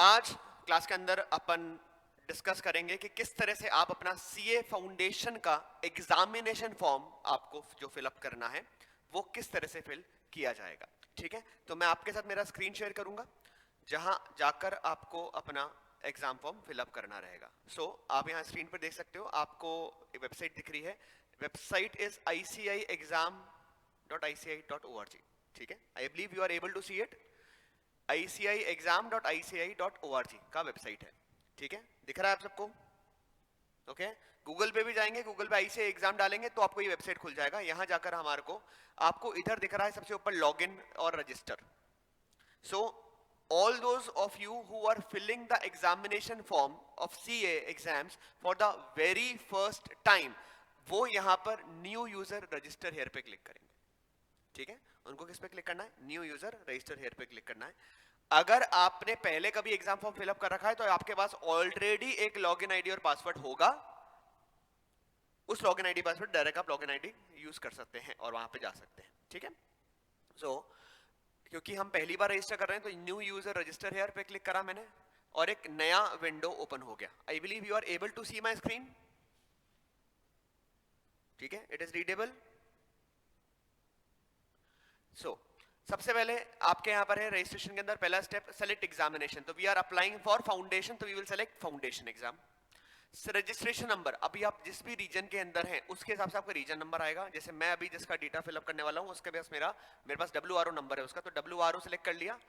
आज क्लास के अंदर अपन डिस्कस करेंगे कि किस तरह से आप अपना सीए फाउंडेशन का एग्जामिनेशन फॉर्म आपको जो फिलअप करना है वो किस तरह से फिल किया जाएगा। ठीक है, तो मैं आपके साथ मेरा स्क्रीन शेयर करूंगा जहां जाकर आपको अपना एग्जाम फॉर्म फिलअप करना रहेगा। सो आप यहाँ स्क्रीन पर देख सकते हो, आपको एक वेबसाइट दिख रही है। Website is iciexam.ici.org। ठीक है, I believe you are able to see it. iciexam.ici.org का वेबसाइट है। ठीक है, दिख रहा है आप सबको? ओके, गूगल पे भी जाएंगे, गूगल पे ICAI एग्जाम डालेंगे तो आपको ये वेबसाइट खुल जाएगा। यहां जाकर हमारे को आपको इधर दिख रहा है सबसे ऊपर लॉगिन और register. So all those of you who are filling the examination form of CA exams for the very first time, वो यहां पर न्यू यूजर रजिस्टर हेयर पे क्लिक करेंगे। ठीक है, उनको किस पे क्लिक करना है? न्यू यूजर रजिस्टर हेयर पे क्लिक करना है। अगर आपने पहले कभी एग्जाम फॉर्म फिलअप कर रखा है तो आपके पास ऑलरेडी एक लॉगिन आईडी और पासवर्ड होगा। उस लॉगिन आईडी पासवर्ड डायरेक्ट आप लॉगिन आईडी यूज कर सकते हैं और वहां पे जा सकते हैं। ठीक है, सो क्योंकि हम पहली बार रजिस्टर कर रहे हैं तो न्यू यूजर रजिस्टर हेयर पे क्लिक करा मैंने और एक नया विंडो ओपन हो गया। I believe you are able to see my screen. ठीक है, इट इज रीडेबल। सो सबसे पहले आपके यहां पर है रजिस्ट्रेशन के अंदर पहला स्टेप सेलेक्ट एग्जामिनेशन। तो we are applying for foundation, तो we will select foundation exam. Registration number, अभी आप जिस भी रीजन के अंदर हैं उसके हिसाब से आपका रीजन नंबर आएगा। जैसे मैं अभी जिसका डेटा फिलअप करने वाला हूं उसके पास मेरे पास WRO नंबर है उसका, तो WRO सेलेक्ट कर लिया।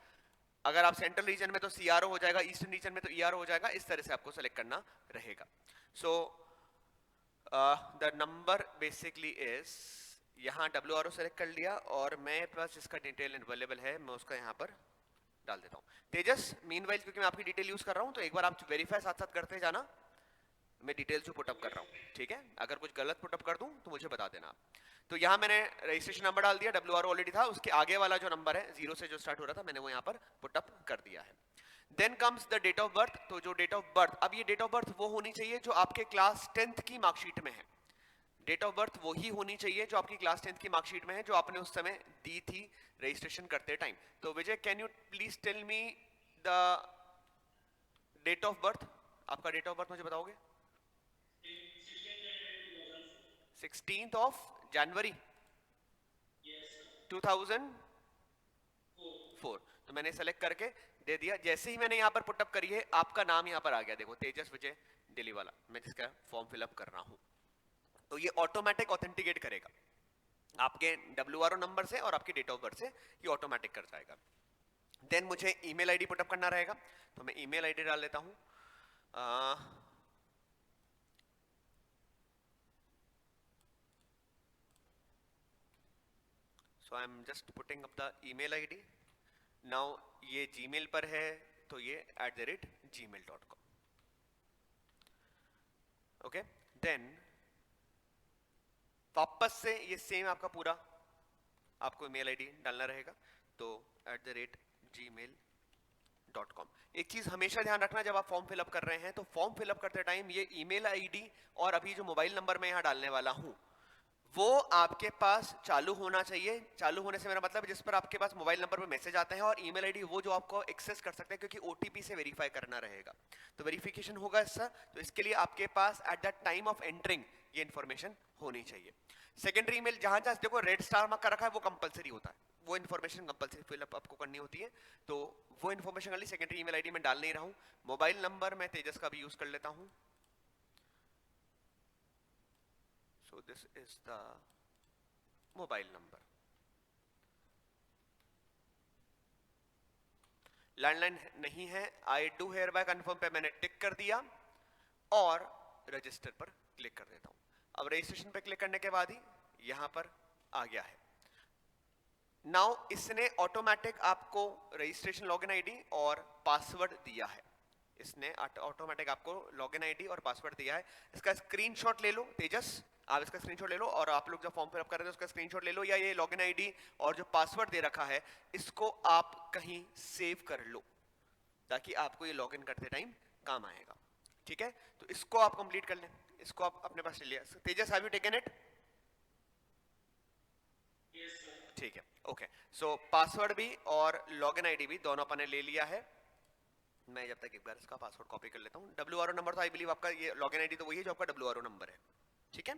अगर आप सेंट्रल रीजन में तो CRO हो जाएगा, ईस्टर्न रीजन में तो ERO हो जाएगा। इस तरह से आपको सेलेक्ट करना रहेगा। So the number basically is, यहाँ WRO सेलेक्ट कर लिया और मेरे पास जिसका डिटेल अवेलेबल है मैं उसका यहाँ पर डाल देता हूँ। तेजस, मीनवाइल क्योंकि मैं आपकी डिटेल यूज कर रहा हूँ तो एक बार आप वेरीफाई साथ साथ करते जाना, मैं डिटेल्स जो पुटअप कर रहा हूँ। ठीक है, अगर कुछ गलत पुटअप कर दूं तो मुझे बता देना आप। तो यहाँ मैंने रजिस्ट्रेशन नंबर डाल दिया, WRO ऑलरेडी था, उसके आगे वाला जो नंबर है 0 से जो स्टार्ट हो रहा था मैंने वो यहाँ पर पुटअप कर दिया है। Then comes the date of birth. तो जो डेट ऑफ बर्थ, अब ये डेट ऑफ बर्थ वो होनी चाहिए जो आपके क्लास 10th की मार्कशीट में है। डेट ऑफ बर्थ वही होनी चाहिए जो आपकी क्लास 10th की मार्कशीट में है, जो आपने उस समय दी थी रजिस्ट्रेशन करते टाइम। तो Vijay, can you please tell me the date of birth? आपका डेट ऑफ बर्थ मुझे बताओगे? 16th of January 2004। तो मैंने सेलेक्ट करके दे दिया। जैसे ही मैंने यहाँ पर पुटअप करी है आपका नाम यहाँ पर आ गया, देखो तेजस विजय दिल्ली वाला, मैं जिसका फॉर्म फिलअप कर रहा हूँ। तो ये ऑटोमेटिक ऑथेंटिकेट करेगा आपके WRO नंबर से और आपकी डेट ऑफ बर्थ से, ये ऑटोमेटिक कर जाएगा। देन मुझे ईमेल आईडी पुटअप करना रहेगा, तो मैं ईमेल आईडी डाल देता हूँ। So I am just putting up the email ID. Now ये Gmail पर है तो ये @gmail.com। ओके, देन वापस से ये सेम आपका पूरा आपको ईमेल आईडी डालना रहेगा, तो @gmail.com। एक चीज हमेशा ध्यान रखना, जब आप फॉर्म फिलअप कर रहे हैं तो फॉर्म फिलअप करते टाइम ये ईमेल आईडी और अभी जो मोबाइल नंबर मैं यहाँ डालने वाला हूँ वो आपके पास चालू होना चाहिए। चालू होने से मेरा मतलब जिस पर आपके पास मोबाइल नंबर पर मैसेज आते हैं, और ईमेल आईडी वो जो आपको एक्सेस कर सकते हैं, क्योंकि OTP से वेरीफाई करना रहेगा। तो वेरिफिकेशन होगा इससे, तो इसके लिए आपके पास at the time of entering ये इंफॉर्मेशन होनी चाहिए। सेकेंडरी ईमेल जहां जहां देखो रेड स्टार मार्क कर रखा है वो कंपलसरी होता है, वो इन्फॉर्मेशन कंपलसरी फिलअप आपको करनी होती है, तो वो इन्फॉर्मेशन कर ली। सेकेंडरी ईमेल आईडी में डाल नहीं रहा हूं। मोबाइल नंबर मैं तेजस का भी यूज कर लेता हूं। So this is the mobile number. Landline नहीं है, I do hereby confirm पे मैंने टिक कर दिया और रजिस्टर पर क्लिक कर देता हूं। अब रजिस्ट्रेशन पे क्लिक करने के बाद ही यहां पर आ गया है। नाउ इसने ऑटोमेटिक आपको रजिस्ट्रेशन लॉगिन आईडी और पासवर्ड दिया है। इसने ऑटोमेटिक आपको लॉगिन आईडी और पासवर्ड दिया है। इसका स्क्रीनशॉट ले लो तेजस, आप इसका स्क्रीनशॉट ले लो, और आप लोग जब फॉर्म फिलअप कर रहे हैं उसका स्क्रीनशॉट ले लो, या ये लॉगिन आईडी और जो पासवर्ड दे रखा है इसको आप कहीं सेव कर लो ताकि आपको ये लॉगिन करते टाइम काम आएगा। ठीक है, तो इसको आप कंप्लीट कर लें, इसको आप अपने पास ले लिया। तेजस, हैव यू टेकन इट? ठीक है, ओके। सो पासवर्ड भी और लॉगिन आईडी भी दोनों अपन ने ले लिया है। मैं जब तक एक बार इसका पासवर्ड कॉपी कर लेता हूँ। WRO नंबर तो आई बिलीव आपका ये लॉगिन आईडी तो वही है जो आपका WRO नंबर है, ठीक है।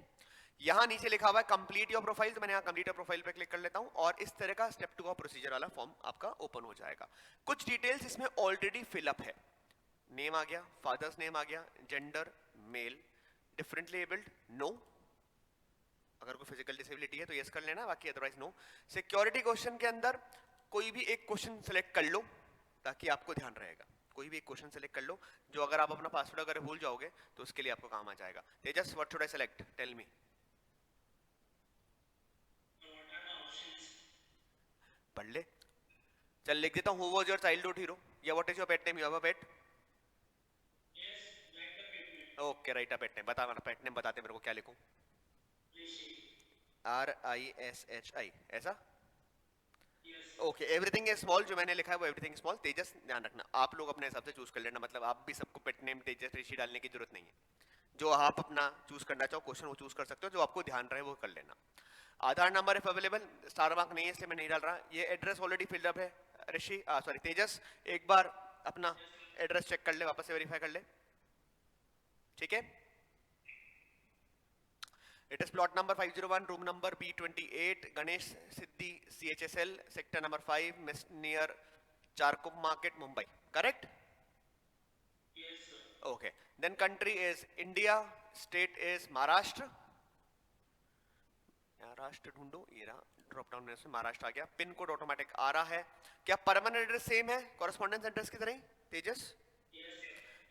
यहाँ नीचे लिखा हुआ है कंप्लीट योर प्रोफाइल, तो मैंने यहाँ कंप्लीट योर प्रोफाइल पे क्लिक कर लेता हूँ और इस तरह का स्टेप 2 का प्रोसीजर वाला फॉर्म आपका ओपन हो जाएगा। कुछ डिटेल्स इसमें ऑलरेडी फिलअप है, नेम आ गया, फादर्स नेम आ गया, gender male, differently abled no, अगर कोई फिजिकल डिसेबिलिटी है तो यस कर लेना, बाकी अदरवाइज नो। सिक्योरिटी क्वेश्चन के अंदर कोई भी एक क्वेश्चन सेलेक्ट कर लो ताकि आपको ध्यान रहेगा, कोई भी एक क्वेश्चन सेलेक्ट कर लो जो अगर आप अपना पासवर्ड अगर भूल जाओगे तो उसके लिए आपको काम आ जाएगा। Tejas, what should I select, tell me. पढ़ ले, चल लिख देता हूँ, who was your childhood hero या what is your pet name, you have a pet? Okay write a pet name, बता मेरा पेट नेम बताते मेरे को, क्या लिखूं? RISHI, ऐसा? ओके, एवरीथिंग इज स्मॉल, जो मैंने लिखा है वो एवरीथिंग स्मॉल। तेजस ध्यान रखना, आप लोग अपने हिसाब से चूज कर लेना, मतलब आप भी सबको पेट नेम तेजस ऋषि डालने की जरूरत नहीं है। जो आप अपना चूज करना चाहो क्वेश्चन वो चूज कर सकते हो, जो आपको ध्यान रहे वो कर लेना। Aadhaar number if available, star mark नहीं है इसलिए मैं नहीं डाल रहा। ये एड्रेस ऑलरेडी फिल्ड अप है ऋषि, सॉरी तेजस, एक बार अपना एड्रेस चेक कर ले, वापस से वेरीफाई कर ले, ठीक है। It is plot number 501, room number B28, Ganesh Siddhi CHSL, sector number 5, near Charkop Market, Mumbai. Correct? Yes, sir. Okay. Then country is India, state is Maharashtra. Maharashtra ढूंढो, ये रहा, ड्रॉप डाउन में से महाराष्ट्र आ गया। पिन कोड ऑटोमेटिक आ रहा है। क्या permanent address same है कॉरेस्पॉन्डेंस एड्रेस की तरह तेजस?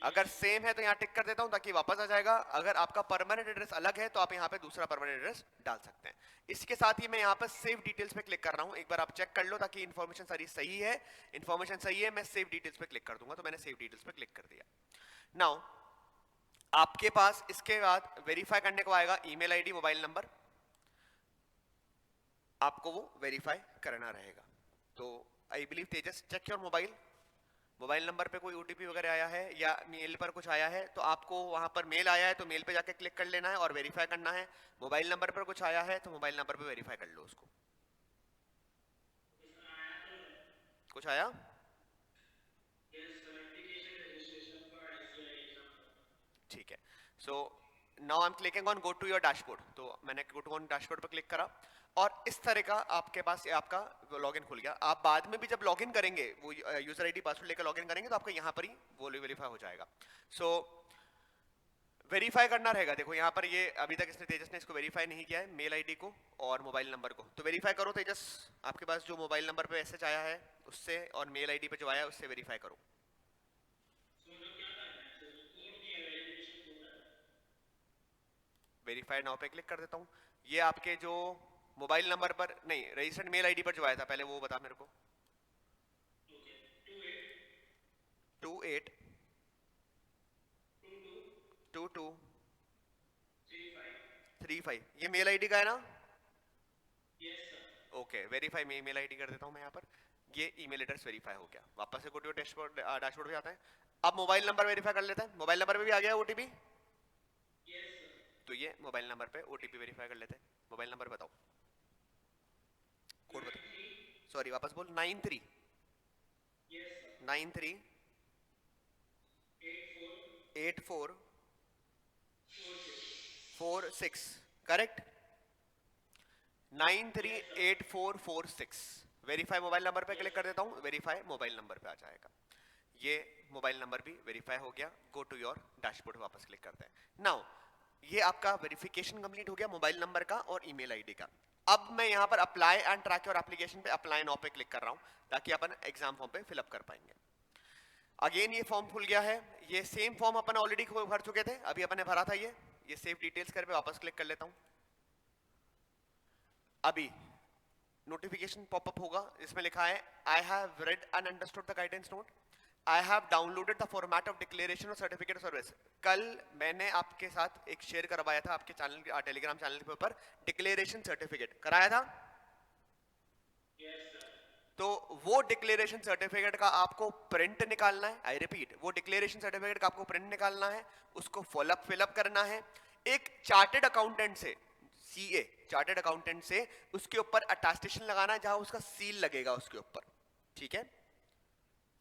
अगर सेम है तो यहाँ टिक कर देता हूँ ताकि वापस आ जाएगा। अगर आपका परमानेंट एड्रेस अलग है तो आप यहाँ पे दूसरा परमानेंट एड्रेस डाल सकते हैं। इसके साथ ही मैं यहाँ पर सेव डिटेल्स पे क्लिक कर रहा हूँ, एक बार आप चेक कर लो ताकि इन्फॉर्मेशन सारी सही है। इन्फॉर्मेशन सही है, मैं सेव डिटेल्स पे क्लिक कर दूंगा, तो मैंने सेव डिटेल्स पे क्लिक कर दिया। नाउ आपके पास इसके बाद वेरीफाई करने को आएगा ईमेल आईडी, मोबाइल नंबर, आपको वो वेरीफाई करना रहेगा। तो I believe Tejas check your mobile, mobile number पे कोई ओटीपी वगैरह आया है या मेल पर कुछ आया है तो आपको वहां पर मेल आया है तो मेल पे जाके क्लिक कर लेना है और वेरीफाई करना है। मोबाइल नंबर पर कुछ आया है तो मोबाइल नंबर पे वेरीफाई कर लो उसको। कुछ आया? ठीक है, so now I am clicking on go to your dashboard, तो मैंने गो टू ऑन डैशबोर्ड पर क्लिक करा और इस तरह का आपके पास आपका लॉगिन खुल गया। आप बाद में भी जब लॉगिन करेंगे वो यूजर आईडी पासवर्ड लेकर लॉगिन करेंगे तो आपका यहाँ पर ही वो वेरीफाई हो जाएगा। सो वेरीफाई करना रहेगा। देखो यहाँ पर ये अभी तक इसने तेजस ने इसको वेरीफाई नहीं किया है, मेल आईडी को और मोबाइल नंबर को, तो वेरीफाई करो तेजस। आपके पास जो मोबाइल नंबर पे मैसेज आया है उससे और मेल आईडी पे जो आया है उससे वेरीफाई करो। वेरीफाई नाउ पे क्लिक कर देता हूँ। ये आपके जो मोबाइल नंबर पर नहीं, रजिस्टर्ड मेल आईडी पर जो आया था पहले वो बता मेरे को। 28 22 35, ये मेल आईडी का है ना? ओके, वेरीफाई में ईमेल आईडी कर देता हूँ मैं यहाँ पर। ये ईमेल एड्रेस वेरीफाई हो गया। वापस से गो टू डैशबोर्ड, डैशबोर्ड पे आता है। अब मोबाइल नंबर वेरीफाई कर लेते हैं। मोबाइल नंबर पे भी आ गया ओटीपी, तो ये मोबाइल नंबर पे ओटीपी वेरीफाई कर लेते हैं। मोबाइल नंबर बताओ, कोड बताओ, सॉरी वापस बोल। 93 93 84 46, करेक्ट? 938446। वेरीफाई मोबाइल नंबर पे क्लिक कर देता हूँ, वेरीफाई मोबाइल नंबर पे आ जाएगा। ये मोबाइल नंबर भी वेरीफाई हो गया। गो टू योर डैशबोर्ड वापस क्लिक करते हैं। नाउ ये आपका वेरिफिकेशन कंप्लीट हो गया मोबाइल नंबर का और ईमेल आईडी का। अब मैं यहाँ पर apply and track your application पे अप्लाई नाउ पे क्लिक कर रहा हूँ ताकि अपन एग्जाम फॉर्म पे फिलअप कर पाएंगे। अगेन ये फॉर्म खुल गया है। ये सेम फॉर्म अपन ऑलरेडी भर चुके थे, अभी अपन ने भरा था ये सेव डिटेल्स कर पे वापस क्लिक कर लेता हूँ। अभी नोटिफिकेशन पॉपअप होगा जिसमें लिखा है I have read and understood the guidance note, I have downloaded the format of declaration और सर्टिफिकेट ऑफ सर्विस। कल मैंने आपके साथ एक शेयर करवाया था आपके चैनल टेलीग्राम चैनल के ऊपर, डिक्लेरेशन सर्टिफिकेट कराया था। तो वो डिक्लेरेशन सर्टिफिकेट का आपको प्रिंट निकालना है। आई रिपीट, वो डिक्लेरेशन सर्टिफिकेट का आपको प्रिंट निकालना है, उसको फिलअप करना है। एक चार्टेड अकाउंटेंट से, सीए चार्टेड अकाउंटेंट से उसके ऊपर अटेस्टेशन लगाना है जहां उसका सील लगेगा उसके ऊपर, ठीक है?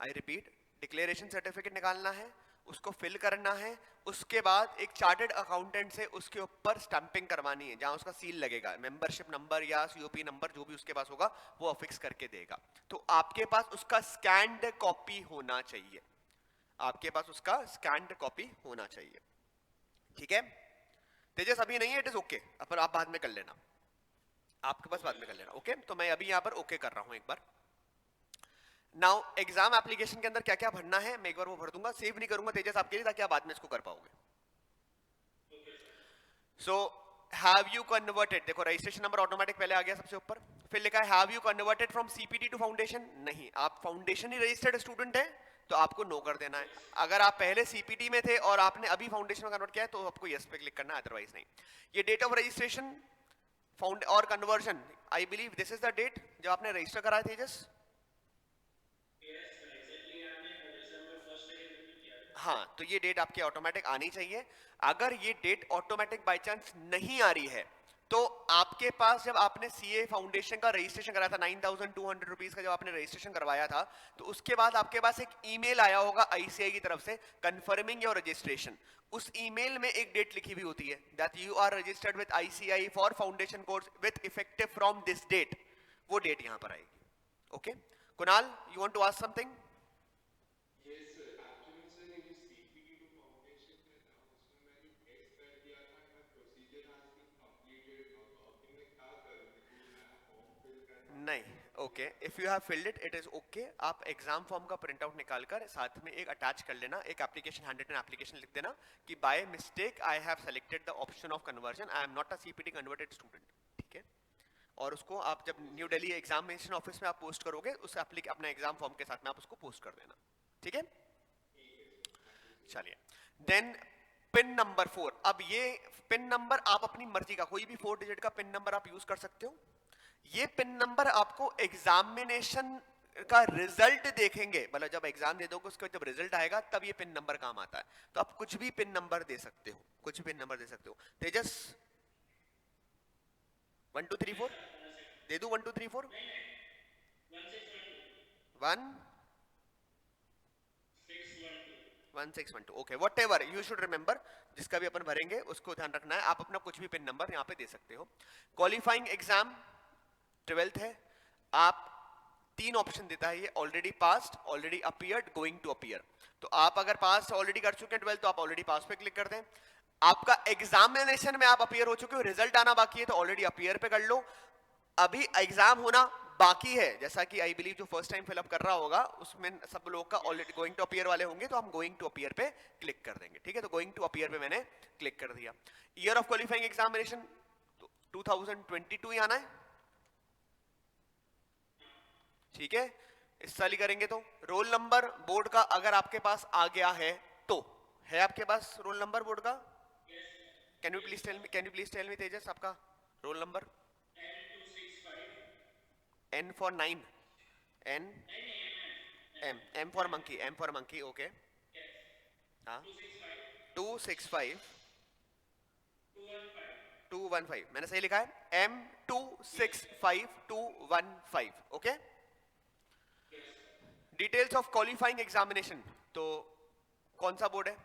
आई रिपीट, डिक्लेरेशन सर्टिफिकेट निकालना है, उसको फिल करना है, उसके बाद एक चार्टर्ड अकाउंटेंट से उसके ऊपर स्टैंपिंग करवानी है जहां उसका सील लगेगा, मेंबरशिप नंबर या सीओपी नंबर जो भी उसके पास होगा वो अफिक्स करके देगा। तो आपके पास उसका स्कैन्ड कॉपी होना चाहिए, आपके पास उसका स्कैन्ड कॉपी होना चाहिए, ठीक है। तेजस अभी नहीं है, इट इज ओके, अपन आप बाद में कर लेना, आपके पास बाद में कर लेना, ओके। तो मैं अभी यहां पर ओके कर रहा हूं एक बार। नाउ एग्जाम एप्लीकेशन के अंदर क्या क्या भरना है मैं एक बार वो भर दूंगा, सेव नहीं करूंगा तेजस आपके लिए ताकि आप बाद में इसको कर पाओगे। सो हैव यू कन्वर्टेड, देखो रजिस्ट्रेशन नंबर ऑटोमेटिक पहले आ गया सबसे ऊपर, फिर लिखा है have you converted from CPT to foundation, नहीं, आप फाउंडेशन ही रजिस्टर्ड स्टूडेंट है तो आपको नो कर देना है। अगर आप पहले सीपीटी में थे और आपने अभी फाउंडेशन में कन्वर्ट किया है तो आपको यस पे क्लिक करना है, अदरवाइज नहीं। ये डेट ऑफ रजिस्ट्रेशन फाउंड और conversion, I believe this is the date जब आपने रजिस्टर कराया तेजस। हाँ, तो ये डेट आपकी ऑटोमेटिक आनी चाहिए। अगर ये डेट ऑटोमेटिक बाय चांस नहीं आ रही है तो आपके पास जब आपने सीए फाउंडेशन का रजिस्ट्रेशन कराया था 9,200 रुपीज का जब आपने रजिस्ट्रेशन करवाया था तो उसके बाद आपके पास एक ईमेल आया होगा आईसीआई की तरफ से कंफर्मिंग योर रजिस्ट्रेशन। उस ईमेल में एक डेट लिखी हुई होती है that you are registered with ICI for foundation course with effective from this date, वो डेट यहां पर आएगी, okay. Kunal, you want to ask something? नहीं, okay, if you have filled it it is okay. आप एग्जाम फॉर्म का print out निकालकर साथ में एक अटैच कर लेना, एक एप्लीकेशन हैंड रिटन एप्लीकेशन लिख देना कि by mistake I have selected the option of conversion, I am not a CPT converted student, ठीक है। और उसको आप जब न्यू दिल्ली एग्जामिनेशन ऑफिस में आप पोस्ट करोगे उस अपना एग्जाम फॉर्म के साथ में आप उसको पोस्ट कर देना, ठीक है। चलिए, देन पिन नंबर 4। अब ये पिन नंबर आप अपनी मर्जी का कोई भी 4 डिजिट का पिन नंबर आप यूज कर सकते हो। ये पिन नंबर आपको एग्जामिनेशन का रिजल्ट देखेंगे, मतलब जब एग्जाम दे दोगे उसके जब रिजल्ट आएगा तब ये पिन नंबर काम आता है। तो आप कुछ भी पिन नंबर दे सकते हो, कुछ भी पिन नंबर दे सकते हो। तेजस 1 2 3 4 दे दू 1 2 3 4 1 1 6 1 2, okay, what ever you should remember, जिसका भी अपन भरेंगे उसको ध्यान रखना है। आप अपना कुछ भी पिन नंबर यहाँ पे दे सकते हो। क्वालिफाइंग एग्जाम 12th है, आप 3 ऑप्शन देता है ये, already passed, already appeared, going to appear. तो आप अगर पास ऑलरेडी कर चुके हैं 12th तो आप ऑलरेडी पास पे क्लिक कर दें। आपका एग्जामिनेशन में आप अपीयर हो चुके हो, रिजल्ट आना बाकी है तो ऑलरेडी अपीयर पे कर लो। अभी एग्जाम होना बाकी है, जैसा कि आई बिलीव जो फर्स्ट टाइम फिलअप कर रहा होगा उसमें सब लोग का ऑलरेडी गोइंग टू अपीयर वाले होंगे तो हम गोइंग टू अपीयर पे क्लिक कर देंगे, ठीक है। तो गोइंग टू अपीयर पे मैंने क्लिक कर दिया। ईयर ऑफ क्वालिफाइंग एग्जामिनेशन 2022 ही आना है, ठीक है, इस साल ही करेंगे। तो रोल नंबर बोर्ड का अगर आपके पास आ गया है तो, है आपके पास रोल नंबर बोर्ड का? Can you please tell me Tejas आपका roll number? N for 9, N M for monkey, okay, हाँ 265 215, मैंने सही लिखा है M265215, okay. Details of qualifying examination, तो कौन सा बोर्ड है?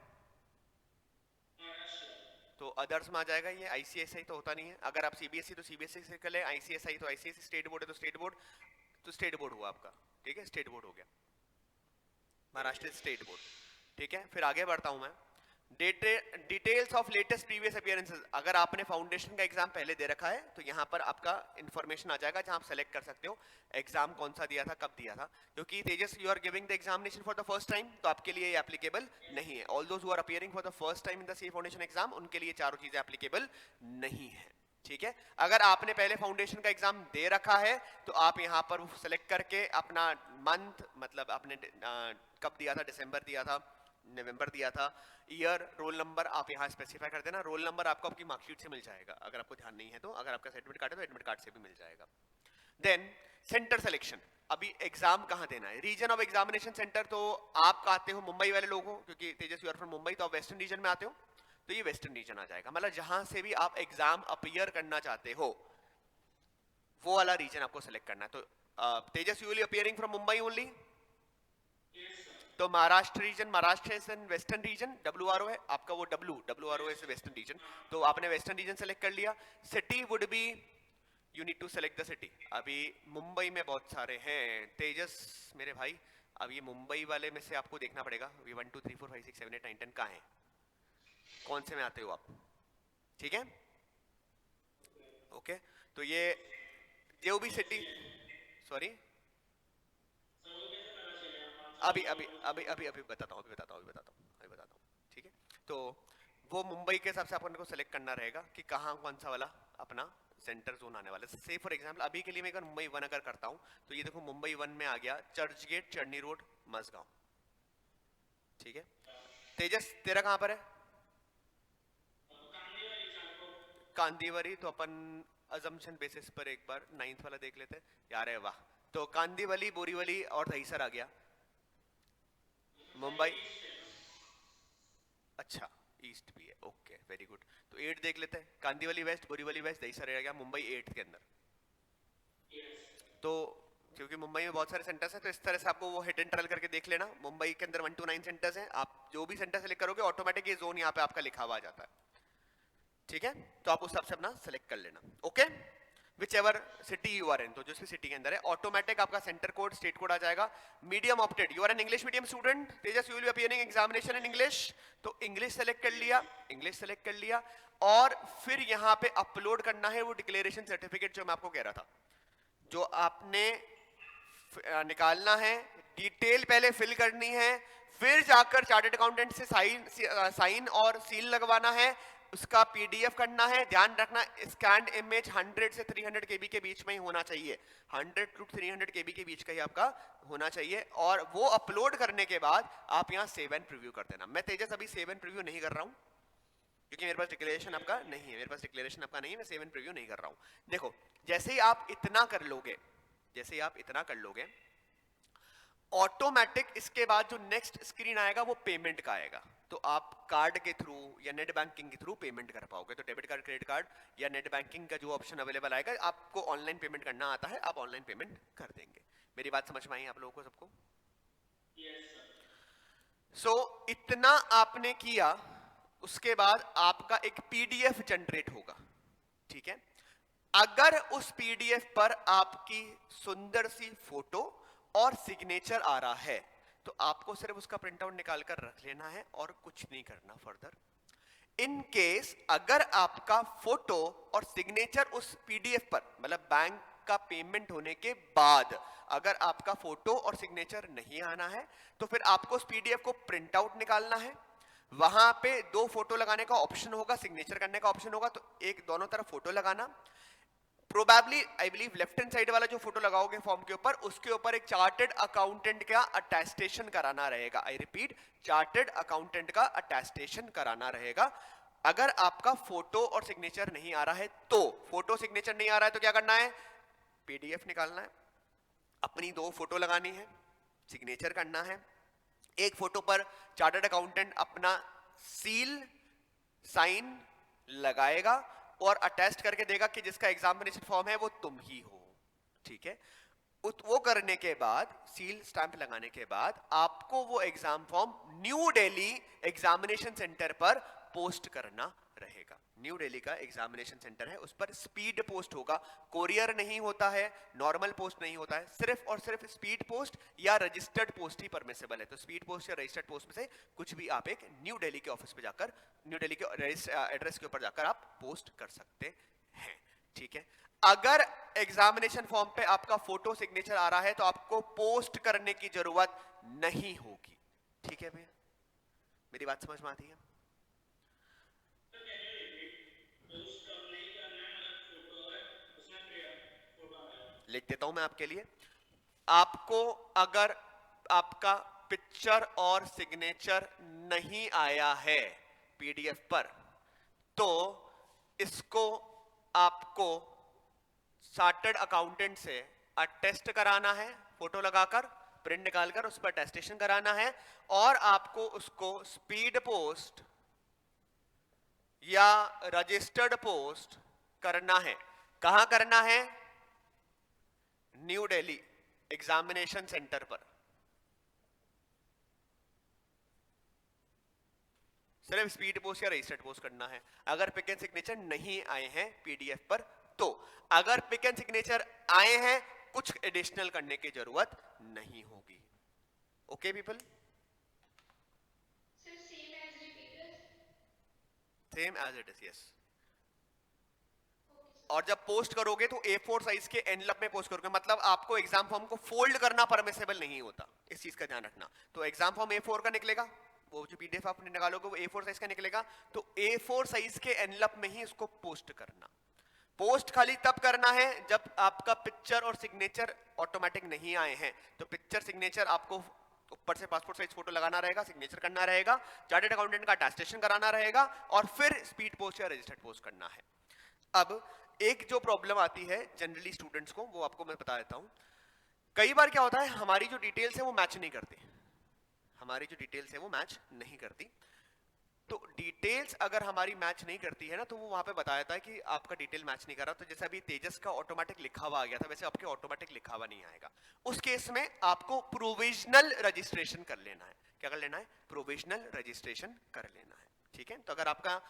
तो अदर्स में आ जाएगा, ये आईसीएसआई तो होता नहीं है। अगर आप सीबीएसई तो सीबीएसई से कर ले, आईसीएसआई तो आईसीएसई, स्टेट बोर्ड है तो स्टेट बोर्ड, तो स्टेट बोर्ड हुआ आपका, ठीक है, स्टेट बोर्ड हो गया, महाराष्ट्र स्टेट बोर्ड, ठीक है। फिर आगे बढ़ता हूं मैं। Details of latest previous appearances, अगर आपने फाउंडेशन का एग्जाम पहले दे रखा है तो यहाँ पर आपका इंफॉर्मेशन आ जाएगा जहां आप सेलेक्ट कर सकते हो एग्जाम कौन सा दिया था, कब दिया था। क्योंकि Tejas you are giving the examination for the first time तो आपके लिए ये एप्लीकेबल नहीं है। All those who are appearing for the first time in the C foundation exam उनके लिए चारों चीजें एप्लीकेबल नहीं है, ठीक है। अगर आपने पहले फाउंडेशन का एग्जाम दे रखा है तो आप यहाँ पर सेलेक्ट करके अपना मंथ, मतलब आपने कब दिया था, दिसंबर दिया था, नवंबर दिया था, ईयर, रोल नंबर आप यहाँ स्पेसिफाई कर देना। रोल नंबर आपको आपकी मार्कशीट से मिल जाएगा अगर आपको ध्यान नहीं है तो, अगर आपका एडमिट कार्ड है तो एडमिट कार्ड से भी मिल जाएगा। देन सेंटर सिलेक्शन, अभी एग्जाम कहाँ देना है, रीजन ऑफ एग्जामिनेशन सेंटर, तो आप आते हो मुंबई वाले लोग हो, क्योंकि Tejas you are from Mumbai तो आप वेस्टर्न रीजन में आते हो, तो ये वेस्टर्न रीजन आ जाएगा। मतलब जहां से भी आप एग्जाम अपीयर करना चाहते हो वो वाला रीजन आपको सेलेक्ट करना है। तो Tejas you will appearing from Mumbai only, तो Maharashtra region, Maharashtra is in western region, WRO है आपका, वो WRO इज वेस्टर्न रीजन, तो आपने वेस्टर्न रीजन सेलेक्ट कर लिया. City would be, you need to select the city. अभी मुंबई में बहुत सारे हैं तेजस मेरे भाई, अब ये मुंबई वाले में से आपको देखना पड़ेगा. ये 1 2 3 4 5 6 7 8 9 10 कहाँ है, कौन से में आते हो आप, ठीक है. ओके तो ये जो भी सिटी, सॉरी अभी अभी अभी अभी अभी बताता हूँ, ठीक है. तो वो मुंबई के हिसाब से अपन को सेलेक्ट करना रहेगा कि कहाँ कौन सा वाला अपना सेंटर जोन आने वाला है. से फॉर एग्जांपल अभी के लिए मैं मुंबई 1 अगर करता हूँ तो ये देखो मुंबई 1 में आ गया चर्च गेट, चंडनी रोड, मसगांव, ठीक है. तेजस तेरा कहाँ पर है, कांदीवरी. तो अपन अजम्पशन बेसिस पर एक बार 9th वाला देख लेते हैं यार. है वाह, तो कांदीवली, बोरीवली और दहीसर आ गया मुंबई. अच्छा ईस्ट भी है, ओके वेरी गुड. तो 8 देख लेते हैं, कांदीवली वेस्ट, बोरीवली वेस्ट, दहीसर आ गया मुंबई 8 के अंदर. तो क्योंकि मुंबई में बहुत सारे सेंटर्स हैं तो इस तरह से आपको वो हिट एंड ट्रायल करके देख लेना. मुंबई के अंदर 1 to 9 सेंटर्स हैं, आप जो भी सेंटर सेलेक्ट करोगे ऑटोमेटिक ये जोन यहाँ पे आपका लिखा हुआ आ जाता है, ठीक है. तो आप उस हिसाब से अपना सेलेक्ट कर लेना. Okay whichever city you are in, तो जो सी सिटी के अंदर है ऑटोमेटिक आपका सेंटर कोड, स्टेट कोड आ जाएगा. Medium opted, you are an English medium student Tejas, you will be appearing examination in English. तो इंग्लिश सेलेक्ट कर लिया, इंग्लिश सेलेक्ट कर लिया. और फिर यहाँ पे अपलोड करना है वो डिक्लेरेशन सर्टिफिकेट जो मैं आपको कह रहा था, जो आपने निकालना है. डिटेल पहले फिल करनी है, फिर जाकर चार्टर्ड अकाउंटेंट से साइन और सील लगवाना है, उसका PDF करना है. ध्यान रखना स्कैन्ड इमेज 100 से 300 KB के बीच में ही होना चाहिए, 100 to 300 KB के बीच का ही आपका होना चाहिए. और वो अपलोड करने के बाद आप यहाँ सेव एंड प्रीव्यू कर देना. मैं तेजस अभी सेव एंड प्रीव्यू नहीं कर रहा हूँ क्योंकि मेरे पास डिक्लेरेशन आपका नहीं है, मेरे पास डिक्लेरेशन आपका नहीं है, मैं सेव एंड प्रीव्यू नहीं कर रहा हूँ. देखो जैसे ही आप इतना कर लोगे, जैसे ही आप इतना कर लोगे ऑटोमेटिक इसके बाद जो नेक्स्ट स्क्रीन आएगा वो पेमेंट का आएगा. तो आप कार्ड के थ्रू या नेट बैंकिंग के थ्रू पेमेंट कर पाओगे. तो डेबिट कार्ड, क्रेडिट कार्ड या नेट बैंकिंग का जो ऑप्शन अवेलेबल आएगा, आपको ऑनलाइन पेमेंट करना आता है, आप ऑनलाइन पेमेंट कर देंगे. मेरी बात समझ में आई आप लोगों को सबको? सो इतना आपने किया, उसके बाद आपका एक PDF जनरेट होगा, ठीक है. अगर उस PDF पर आपकी सुंदर सी फोटो और सिग्नेचर आ रहा है तो आपको सिर्फ उसका प्रिंट आउट निकाल कर रख लेना है और कुछ नहीं करना फर्दर. इन केस अगर आपका फोटो और सिग्नेचर उस PDF पर, मतलब बैंक का पेमेंट होने के बाद अगर आपका फोटो और सिग्नेचर नहीं आना है तो फिर आपको उस PDF को प्रिंट आउट निकालना है. वहां पे 2 फोटो लगाने का ऑप्शन होगा, सिग्नेचर करने का ऑप्शन होगा, तो एक दोनों तरफ फोटो लगाना. Probably I believe left hand side वाला जो फोटो लगाओगे फॉर्म के ऊपर, उसके ऊपर एक चार्टर्ड अकाउंटेंट का अटेस्टेशन कराना रहेगा. आई रिपीट, चार्टर्ड अकाउंटेंट का अटेस्टेशन कराना रहेगा. अगर आपका फोटो और सिग्नेचर नहीं आ रहा है तो, फोटो सिग्नेचर नहीं आ रहा है तो क्या करना है, PDF निकालना है, अपनी 2 फोटो लगानी है, सिग्नेचर करना है. एक फोटो पर चार्टर्ड अकाउंटेंट अपना सील, साइन लगाएगा और अटेस्ट करके देगा कि जिसका एग्जामिनेशन फॉर्म है वो तुम ही हो, ठीक है. वो करने के बाद, सील स्टैंप लगाने के बाद आपको वो exam form new Delhi examination centre पर पोस्ट करना रहेगा. न्यू दिल्ली का एग्जामिनेशन सेंटर है, उस पर स्पीड पोस्ट होगा, कोरियर नहीं होता है, नॉर्मल पोस्ट नहीं होता है, सिर्फ और सिर्फ स्पीड पोस्ट या रजिस्टर्ड पोस्ट ही परमिसिबल है. तो स्पीड पोस्ट या रजिस्टर्ड पोस्ट में से कुछ भी आप एक न्यू दिल्ली के ऑफिस पे जाकर, न्यू दिल्ली के एड्रेस के ऊपर जाकर आप पोस्ट कर सकते हैं, ठीक है. अगर एग्जामिनेशन फॉर्म पे आपका फोटो सिग्नेचर आ रहा है तो आपको पोस्ट करने की जरूरत नहीं होगी, ठीक है भैया, मेरी बात समझ में आती है? लिख देता हूं मैं आपके लिए. आपको अगर आपका पिक्चर और सिग्नेचर नहीं आया है PDF पर तो इसको आपको चार्टर्ड अकाउंटेंट से अटेस्ट कराना है, फोटो लगाकर, प्रिंट निकालकर उस पर अटेस्टेशन कराना है और आपको उसको स्पीड पोस्ट या रजिस्टर्ड पोस्ट करना है. कहां करना है? न्यू दिल्ली एग्जामिनेशन सेंटर पर. सिर्फ स्पीड पोस्ट या रजिस्टर्ड पोस्ट करना है। अगर पिक एंड सिग्नेचर नहीं आए हैं पीडीएफ पर तो, अगर पिक एंड सिग्नेचर आए हैं कुछ एडिशनल करने की जरूरत नहीं होगी। Okay people, Sir, same as repeaters? Same as it is, yes. Okay, sir. और जब पोस्ट करोगे तो A4 साइज के एनवलप में पोस्ट करोगे, मतलब आपको एग्जाम फॉर्म को फोल्ड करना परमिसेबल नहीं होता, इस चीज का ध्यान रखना। तो एग्जाम फॉर्म A4 का निकलेगा, वो जो पीडीएफ आप निकालोगे वो A4 साइज का निकलेगा, तो A4 साइज के एनवलप में ही इसको पोस्ट करना। पोस्ट खाली तब करना है जब आपका पिक्चर और सिग्नेचर ऑटोमेटिक नहीं आए हैं। तो पिक्चर सिग्नेचर आपको ऊपर से पासपोर्ट साइज फोटो लगाना रहेगा, सिग्नेचर करना रहेगा, चार्टर्ड अकाउंटेंट का अटेस्टेशन कराना रहेगा, और फिर स्पीड पोस्ट या रजिस्टर्ड पोस्ट करना है। अब एक जो प्रॉब्लम आती है जनरली स्टूडेंट्स को, वो आपको मैं बता देता हूं। कई बार क्या होता है, हमारी जो डिटेल्स है वो मैच नहीं करती, हमारी जो डिटेल्स है वो मैच नहीं करती। तो डिटेल्स अगर हमारी मैच नहीं करती है ना, तो वो वहां पे बताया था कि आपका डिटेल मैच नहीं कर रहा। तो जैसे अभी तेजस का ऑटोमेटिक लिखा हुआ आ गया था, वैसे आपके ऑटोमेटिक लिखा हुआ नहीं आएगा। उस केस में आपको प्रोविजनल रजिस्ट्रेशन कर लेना है। क्या कर लेना है? प्रोविजनल रजिस्ट्रेशन कर लेना है। ठीक है, तो अगर आपका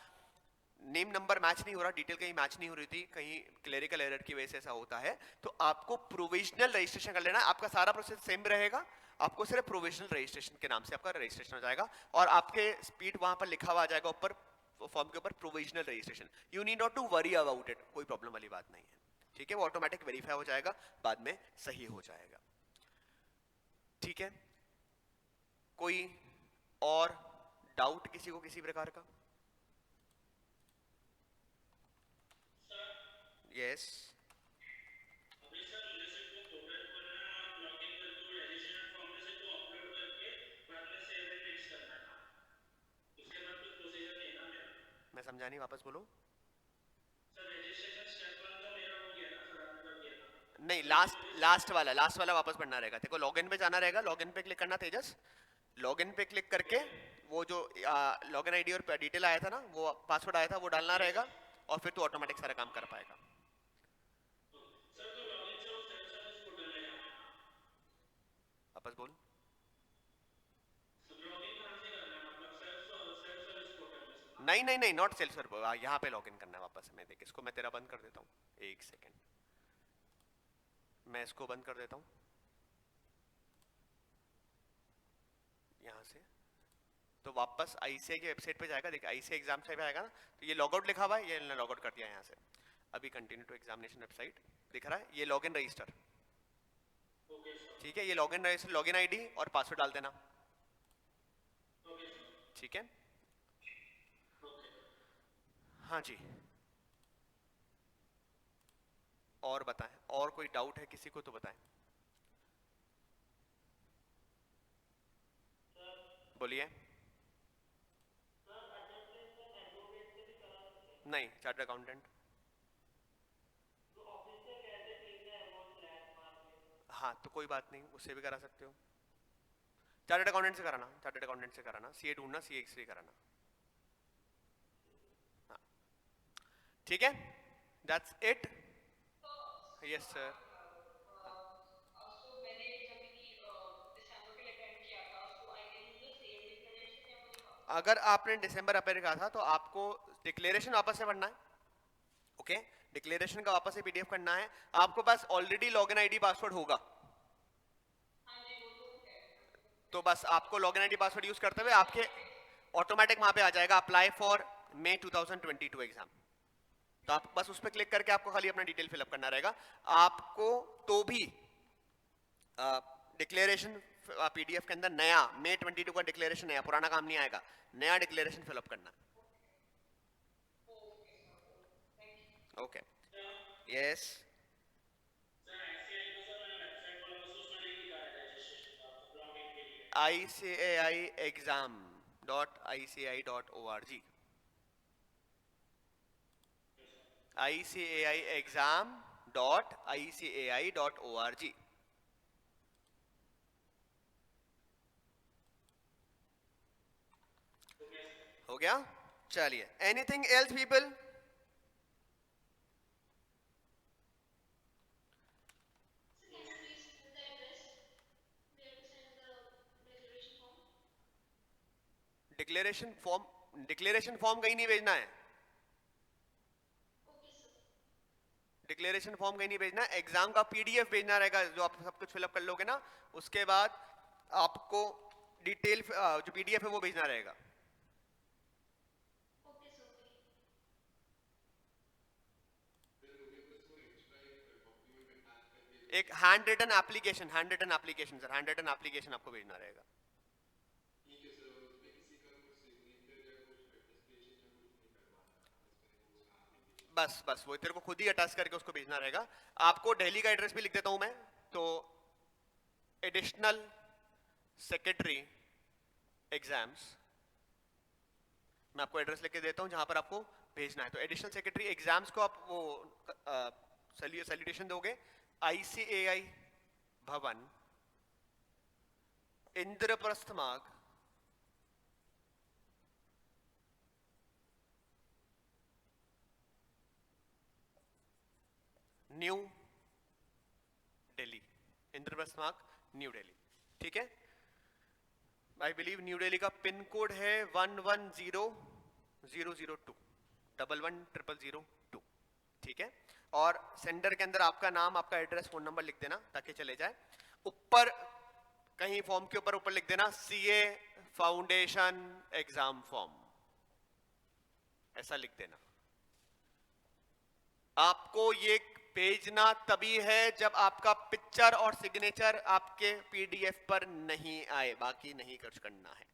नेम नंबर मैच नहीं हो रहा, डिटेल कहीं मैच नहीं हो रही थी, कहीं क्लेरिकल एरर की वजह से ऐसा होता है, तो आपको प्रोविजनल रजिस्ट्रेशन कर लेना है। आपका सारा प्रोसेस सेम रहेगा, आपको सिर्फ प्रोविजनल रजिस्ट्रेशन के नाम से आपका रजिस्ट्रेशन हो जाएगा, और आपके स्पीड वहां पर लिखा हुआ आ जाएगा ऊपर फॉर्म के ऊपर, provisional registration. You need not to worry about it, कोई प्रॉब्लम वाली बात नहीं है। ठीक है, वो ऑटोमेटिक वेरीफाई हो जाएगा, बाद में सही हो जाएगा। ठीक है, कोई और डाउट किसी को किसी प्रकार का? यस। अभी सर जैसे को पोर्टल खोलना है और लॉगिन करके वो रजिस्ट्रेशन फॉर्म में से को अपलोड करके बाद में सेव एंड नेक्स्ट करना है ना, उसके बाद कुछ प्रोसीजर नहीं है ना मेरा? मैं समझा नहीं, वापस बोलो। सर रजिस्ट्रेशन स्टेप 1 तो मेरा हो गया ना सर, आपने कर दिया ना? नहीं, उसके बाद मुझे लास्ट वाला वापस पढ़ना रहेगा। देखो लॉगिन पे जाना रहेगा, लॉगिन पे क्लिक करना तेजस, लॉगिन पे क्लिक करके वो जो लॉगिन आईडी और डिटेल आया था ना, वो पासवर्ड आया था, वो डालना रहेगा, और फिर तो ऑटोमेटिक सारा काम कर पाएगा। सर तो लॉगिन से वो सेल्फ सर्विस पोर्टल में जाना है ना? वापस बोल। तो लॉगिन कहाँ से करना है, मतलब सेल्फ सेल्फ सर्विस पोर्टल में से? नहीं नहीं नहीं, नॉट सेल्फ सर्वर, यहाँ पे लॉगिन करना है वापस हमें। देख, इसको मैं तेरा बंद कर देता हूँ, एक सेकेंड, मैं इसको बंद कर देता हूँ यहाँ से। तो वापस आईसीआई की वेबसाइट पे जाएगा, देख आईसीआई एग्जाम से आएगा ना, तो ये लॉग आउट लिखा हुआ है, ये लॉग आउट कर दिया यहाँ से। अभी कंटिन्यू टू एग्जामिनेशन वेबसाइट दिख रहा है, ये लॉगिन रजिस्टर। Okay sir. ठीक है, ये लॉगिन रजिस्टर, लॉगिन आईडी और पासवर्ड डाल देना। Okay sir. ठीक है, ओके। हाँ जी। और बताएं, और कोई डाउट है किसी को तो बताएं। बोलिए। नहीं, चार्टर्ड अकाउंटेंट। हाँ, तो कोई बात नहीं, उससे भी करा सकते हो। चार्टर्ड अकाउंटेंट से कराना, चार्टर्ड अकाउंटेंट से कराना, सीए ढूंढना, सीए से कराना। हाँ, ठीक है, that's it. Yes sir. So मैंने जब भी दिसंबर के लिए अटेंड किया था, so I can use the same declaration या मुझे वापस? अगर आपने दिसंबर अपेयर कहा था तो आपको डिक्लेरेशन वापस से पढ़ना है। ओके, डिक्लेरेशन का वापस से पीडीएफ करना है। आपको पास ऑलरेडी लॉगिन आईडी पासवर्ड होगा, हाँ जी, वो तो है। तो बस आपको लॉगिन आईडी पासवर्ड यूज करते हुए आपके ऑटोमेटिक वहां पे आ जाएगा अप्लाई फॉर मई 2022 एग्जाम। तो आप बस उस पर क्लिक करके आपको खाली अपना डिटेल फिलअप करना रहेगा। आपको तो भी डिक्लेरेशन पीडीएफ के अंदर नया मई 22 का डिक्लेरेशन, नया, पुराना काम नहीं आएगा, नया डिक्लेरेशन फिलअप करना। Okay, yes. सर आईसीआई को सर मैंने वेबसाइट खोला बस उसमें नहीं दिखा रहा है रजिस्ट्रेशन का, मतलब लॉगिन के लिए। ICAI exam.ici.org, ICAI exam.ici.org। हो गया? चलिए, anything else people? So can you please put the address where to send the declaration form? Declaration form declaration form कहीं नहीं भेजना है, ओके सर। डिक्लेरेशन फॉर्म कहीं नहीं भेजना है, एग्जाम का पीडीएफ भेजना रहेगा जो आप सब कुछ फिलअप कर लोगे ना, उसके बाद आपको डिटेल जो पीडीएफ है वो भेजना रहेगा। Okay sir. एक handwritten application sir, handwritten application आपको भेजना रहेगा। बस वो तेरे को खुद ही अटैच करके उसको भेजना रहेगा। आपको दिल्ली का एड्रेस भी लिख देता हूं मैं, तो एडिशनल सेक्रेटरी एग्जाम्स, मैं आपको एड्रेस लिख के देता हूं जहां पर आपको भेजना है। तो एडिशनल सेक्रेटरी एग्जाम्स को आप वो सैल्यूटेशन दोगे, ICAI भवन, इंद्रप्रस्थ मार्ग, न्यू दिल्ली, इंद्रप्रस्थ मार्ग, न्यू दिल्ली। ठीक है, आई बिलीव न्यू दिल्ली का पिन कोड है 110002, 110002। ठीक है, और सेंडर के अंदर आपका नाम, आपका एड्रेस, फोन नंबर लिख देना ताकि चले जाए। ऊपर कहीं फॉर्म के ऊपर लिख देना CA फाउंडेशन एग्जाम फॉर्म, ऐसा लिख देना। आपको ये भेजना तभी है जब आपका पिक्चर और सिग्नेचर आपके PDF पर नहीं आए, बाकी नहीं कुछ करना है।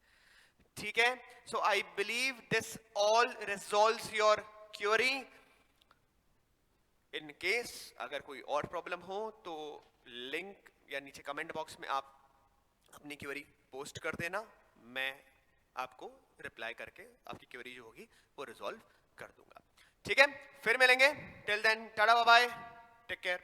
ठीक है, so I believe this all resolves your query. In case अगर कोई और प्रॉब्लम हो तो लिंक या नीचे कमेंट बॉक्स में आप अपनी क्वेरी पोस्ट कर देना, मैं आपको रिप्लाई करके आपकी क्वेरी जो होगी वो रिजॉल्व कर दूंगा। ठीक है, फिर मिलेंगे, till then tata bye bye, take care.